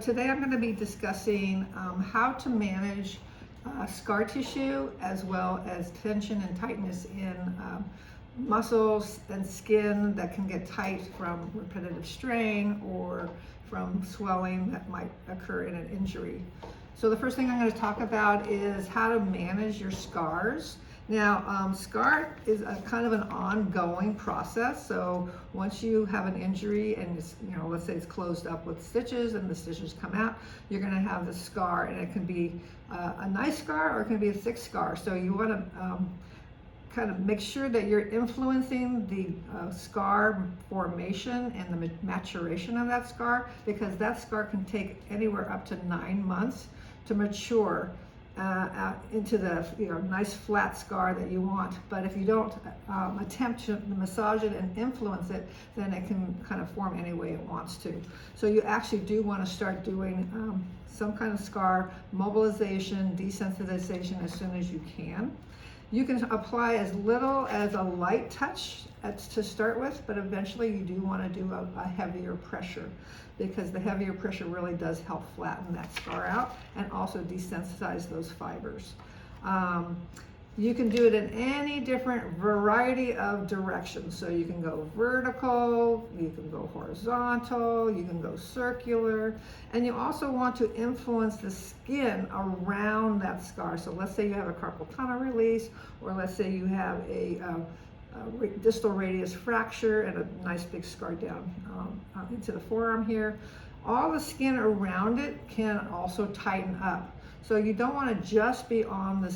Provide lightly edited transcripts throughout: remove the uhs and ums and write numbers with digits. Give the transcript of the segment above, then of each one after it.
Today I'm going to be discussing how to manage scar tissue as well as tension and tightness in muscles and skin that can get tight from repetitive strain or from swelling that might occur in an injury. So the first thing I'm going to talk about is how to manage your scars. Now, scar is a kind of an ongoing process. So once you have an injury and it's, let's say it's closed up with stitches and the stitches come out, you're going to have the scar, and it can be a nice scar or it can be a thick scar. So you want to kind of make sure that you're influencing the scar formation and the maturation of that scar, because that scar can take anywhere up to 9 months to mature into the nice flat scar that you want. But if you don't attempt to massage it and influence it, then it can kind of form any way it wants to. So you actually do want to start doing some kind of scar mobilization, desensitization as soon as you can. You can apply as little as a light touch to start with, but eventually you do want to do a heavier pressure, because the heavier pressure really does help flatten that scar out and also desensitize those fibers. You can do it in any different variety of directions. So you can go vertical, you can go horizontal, you can go circular, and you also want to influence the skin around that scar. So let's say you have a carpal tunnel release, or let's say you have a distal radius fracture and a nice big scar down into the forearm here. All the skin around it can also tighten up. So you don't want to just be on the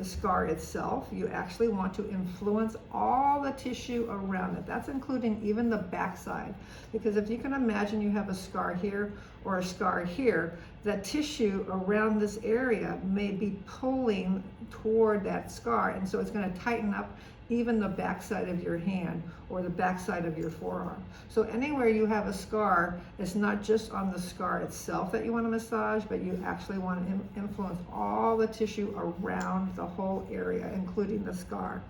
scar itself. You actually want to influence all the tissue around it. That's including even the backside, because if you can imagine you have a scar here or a scar here, the tissue around this area may be pulling toward that scar, and so it's going to tighten up even the backside of your hand or the backside of your forearm. So anywhere you have a scar, it's not just on the scar itself that you want to massage, but you actually want to influence all the tissue around the whole area, including the scar.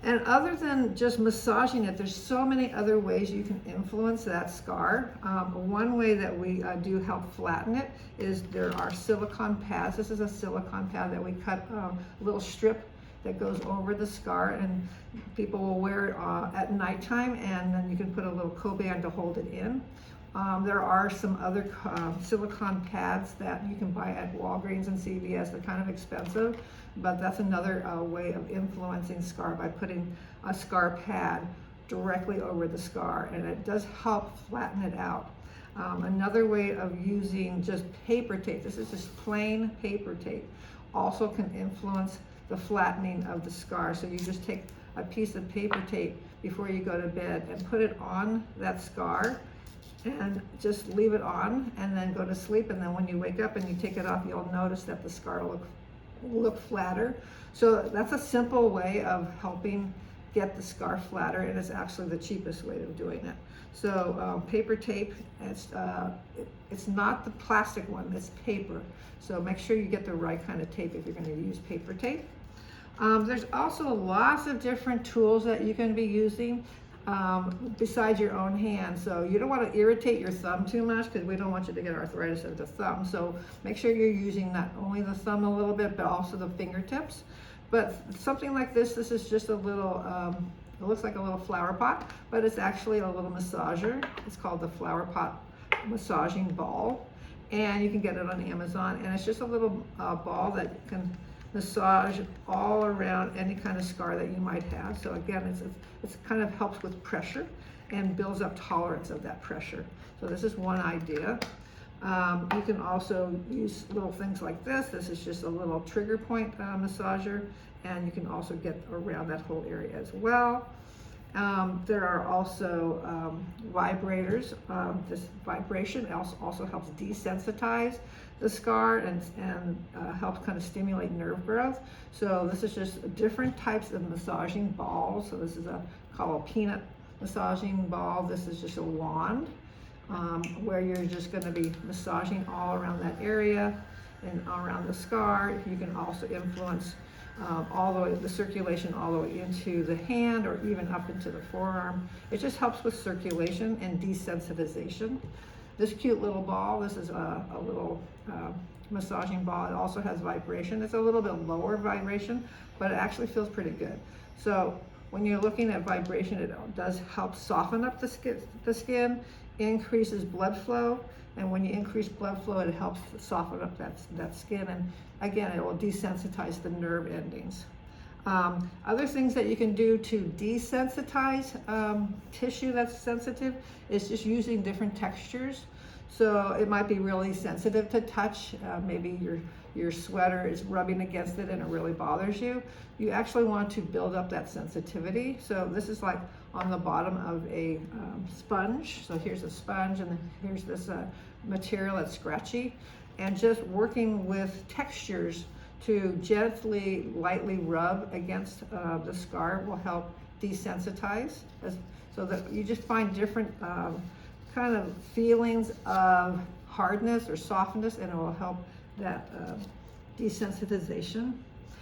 And other than just massaging it, there's so many other ways you can influence that scar. One way that we do help flatten it is there are silicone pads. This is a silicone pad that we cut a little strip that goes over the scar, and people will wear it at nighttime, and then you can put a little co-band to hold it in. There are some other silicone pads that you can buy at Walgreens and CVS. They're kind of expensive, but that's another way of influencing scar, by putting a scar pad directly over the scar, and it does help flatten it out. Another way of using just paper tape, this is just plain paper tape, also can influence the flattening of the scar. So you just take a piece of paper tape before you go to bed and put it on that scar and just leave it on, and then go to sleep, and then when you wake up and you take it off, you'll notice that the scar will look flatter. So that's a simple way of helping get the scar flatter, and it's actually the cheapest way of doing it. So paper tape, it's not the plastic one, it's paper. So make sure you get the right kind of tape if you're going to use paper tape. There's also lots of different tools that you can be using besides your own hand. So you don't want to irritate your thumb too much, because we don't want you to get arthritis of the thumb. So make sure you're using not only the thumb a little bit, but also the fingertips. But something like this is just a little, it looks like a little flower pot, but it's actually a little massager. It's called the flower pot massaging ball, and you can get it on Amazon, and it's just a little ball that can massage all around any kind of scar that you might have. So again, it's kind of helps with pressure and builds up tolerance of that pressure. So this is one idea. You can also use little things like this. This is just a little trigger point massager, and you can also get around that whole area as well. There are also vibrators. This vibration also helps desensitize the scar and helps kind of stimulate nerve growth. So this is just different types of massaging balls. So this is called a peanut massaging ball. This is just a wand where you're just going to be massaging all around that area and around the scar. You can also influence all the way, the circulation all the way into the hand or even up into the forearm. It just helps with circulation and desensitization. This cute little ball, this is a little massaging ball. It also has vibration. It's a little bit lower vibration, but it actually feels pretty good. So when you're looking at vibration, it does help soften up the skin, increases blood flow, and when you increase blood flow, it helps soften up that skin, and again, it will desensitize the nerve endings. Other things that you can do to desensitize tissue that's sensitive is just using different textures. So it might be really sensitive to touch. Maybe your sweater is rubbing against it and it really bothers you. You actually want to build up that sensitivity. So this is like on the bottom of a sponge. So here's a sponge, and then here's this material that's scratchy. And just working with textures to gently, lightly rub against the scar will help desensitize, so that you just find different kind of feelings of hardness or softness, and it will help that desensitization.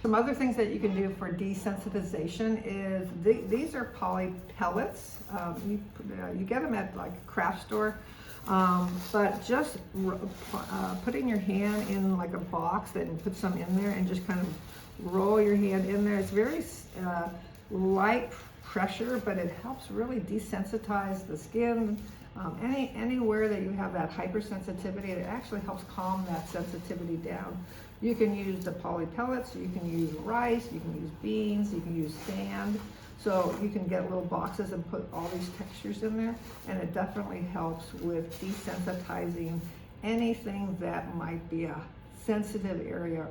Some other things that you can do for desensitization is these are poly pellets. You get them at like a craft store. But just putting your hand in like a box and put some in there and just kind of roll your hand in there. It's very light pressure, but it helps really desensitize the skin. Anywhere that you have that hypersensitivity, it actually helps calm that sensitivity down. You can use the poly pellets, you can use rice, you can use beans, you can use sand. So you can get little boxes and put all these textures in there, and it definitely helps with desensitizing anything that might be a sensitive area.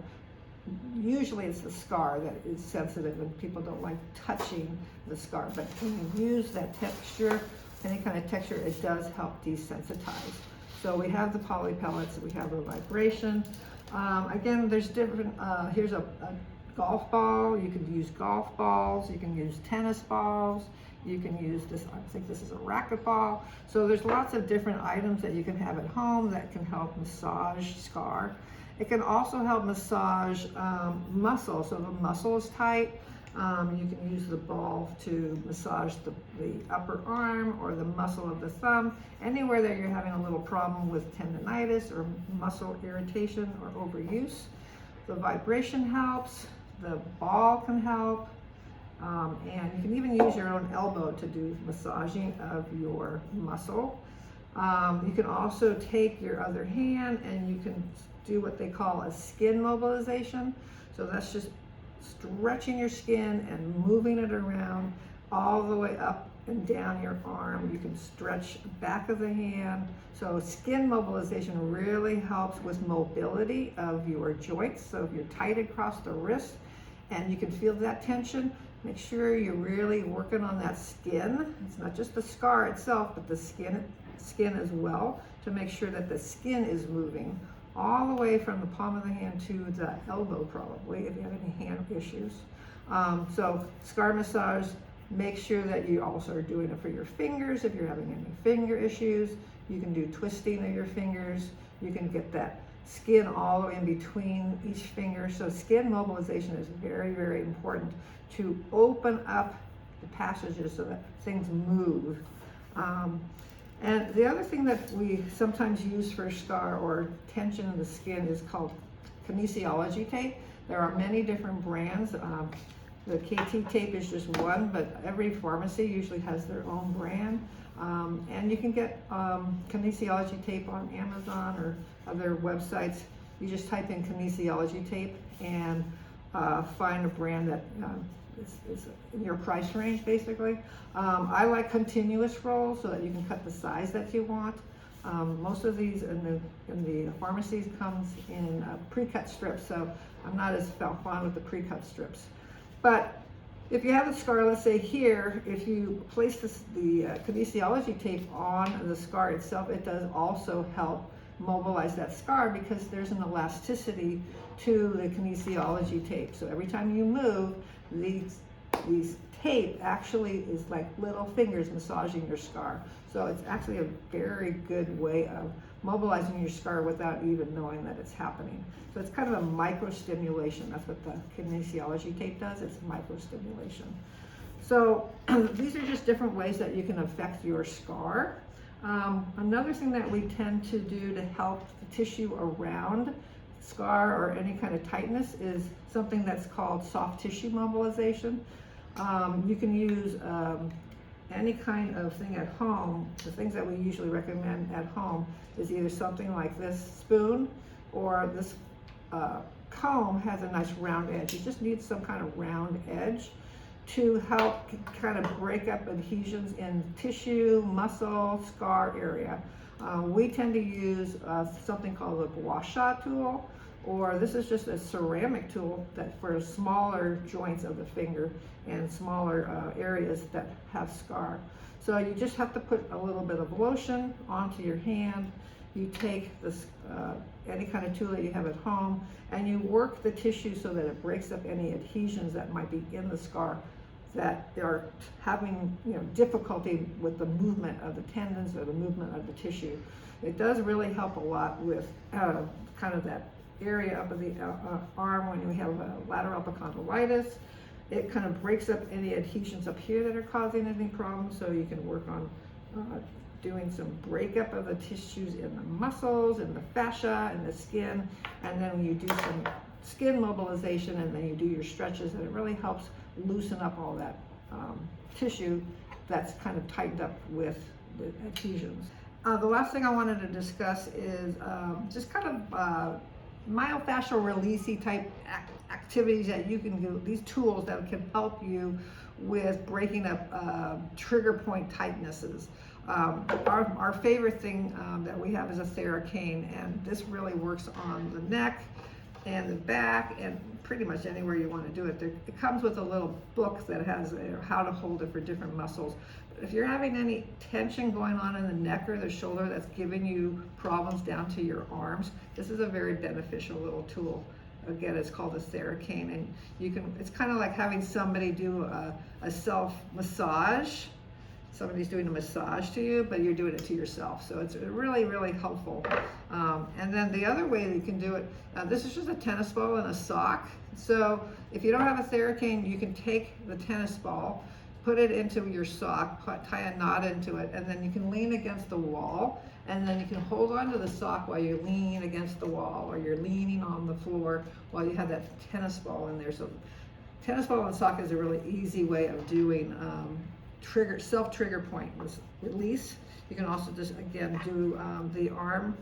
Usually it's the scar that is sensitive and people don't like touching the scar, but when you use that texture, any kind of texture, it does help desensitize. So we have the poly pellets, we have the vibration. Again, there's different, here's a golf ball. You can use golf balls, you can use tennis balls, you can use this, I think this is a racquetball. So there's lots of different items that you can have at home that can help massage scar. It can also help massage muscle. So the muscle is tight. You can use the ball to massage the upper arm or the muscle of the thumb, anywhere that you're having a little problem with tendonitis or muscle irritation or overuse. The vibration helps. The ball can help, and you can even use your own elbow to do massaging of your muscle. You can also take your other hand and you can do what they call a skin mobilization. So that's just stretching your skin and moving it around all the way up and down your arm. You can stretch the back of the hand. So skin mobilization really helps with mobility of your joints. So if you're tight across the wrist and you can feel that tension, make sure you're really working on that skin. It's not just the scar itself, but the skin as well, to make sure that the skin is moving all the way from the palm of the hand to the elbow, probably, if you have any hand issues. So scar massage, make sure that you also are doing it for your fingers. If you're having any finger issues, you can do twisting of your fingers. You can get that skin all the way in between each finger. So skin mobilization is very, very important to open up the passages so that things move. And the other thing that we sometimes use for scar or tension in the skin is called kinesiology tape. There are many different brands. The KT tape is just one, but every pharmacy usually has their own brand. And you can get kinesiology tape on Amazon or other websites. You just type in kinesiology tape and find a brand that is in your price range, basically. I like continuous rolls so that you can cut the size that you want. Most of these in the pharmacies comes in pre-cut strips, so I'm not as fond with the pre-cut strips. But if you have a scar, let's say here, if you place the kinesiology tape on the scar itself, it does also help mobilize that scar because there's an elasticity to the kinesiology tape. So every time you move, these tape actually is like little fingers massaging your scar. So it's actually a very good way of mobilizing your scar without even knowing that it's happening. So it's kind of a micro-stimulation. That's what the kinesiology tape does. It's micro-stimulation. So these are just different ways that you can affect your scar. Another thing that we tend to do to help the tissue around scar or any kind of tightness is something that's called soft tissue mobilization. You can use any kind of thing at home. The things that we usually recommend at home is either something like this spoon or this comb has a nice round edge. You just need some kind of round edge to help kind of break up adhesions in tissue, muscle, scar area. We tend to use something called a gua sha tool, or this is just a ceramic tool that for smaller joints of the finger and smaller areas that have scar. So you just have to put a little bit of lotion onto your hand. You take this any kind of tool that you have at home and you work the tissue so that it breaks up any adhesions that might be in the scar that are having difficulty with the movement of the tendons or the movement of the tissue. It does really help a lot with kind of that area up of the arm when we have lateral epicondylitis. It kind of breaks up any adhesions up here that are causing any problems, so you can work on doing some breakup of the tissues in the muscles and the fascia and the skin, and then when you do some skin mobilization and then you do your stretches, and it really helps loosen up all that tissue that's kind of tightened up with the adhesions. The last thing I wanted to discuss is just kind of myofascial releasey type activities that you can do, these tools that can help you with breaking up trigger point tightnesses. Our favorite thing that we have is a Theracane, and this really works on the neck and the back and pretty much anywhere you want to do it. It comes with a little book that has how to hold it for different muscles. If you're having any tension going on in the neck or the shoulder that's giving you problems down to your arms, this is a very beneficial little tool. Again, it's called a Theracane, and it's kind of like having somebody do a self massage. Somebody's doing a massage to you, but you're doing it to yourself. So it's really, really helpful. And then the other way that you can do it, this is just a tennis ball and a sock. So if you don't have a Theracane, you can take the tennis ball, put it into your sock, tie a knot into it, and then you can lean against the wall, and then you can hold on to the sock while you're leaning against the wall, or you're leaning on the floor while you have that tennis ball in there. So tennis ball and sock is a really easy way of doing self-trigger point release. You can also just, again, do the arm.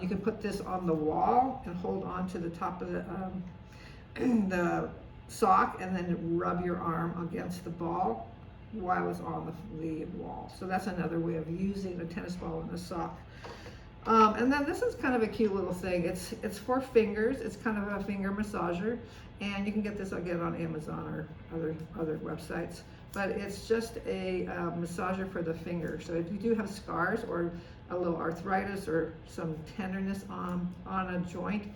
You can put this on the wall and hold on to the top of the sock, and then rub your arm against the ball while it's on the wall. So that's another way of using a tennis ball and a sock. And then this is kind of a cute little thing. It's for fingers. It's kind of a finger massager, and you can get this again on Amazon or other websites. But it's just a massager for the finger. So if you do have scars or a little arthritis or some tenderness on a joint,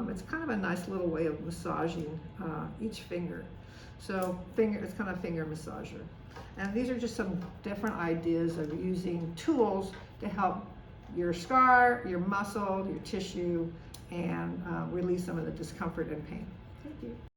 it's kind of a nice little way of massaging each finger. So it's kind of a finger massager. And these are just some different ideas of using tools to help your scar, your muscle, your tissue, and release some of the discomfort and pain. Thank you.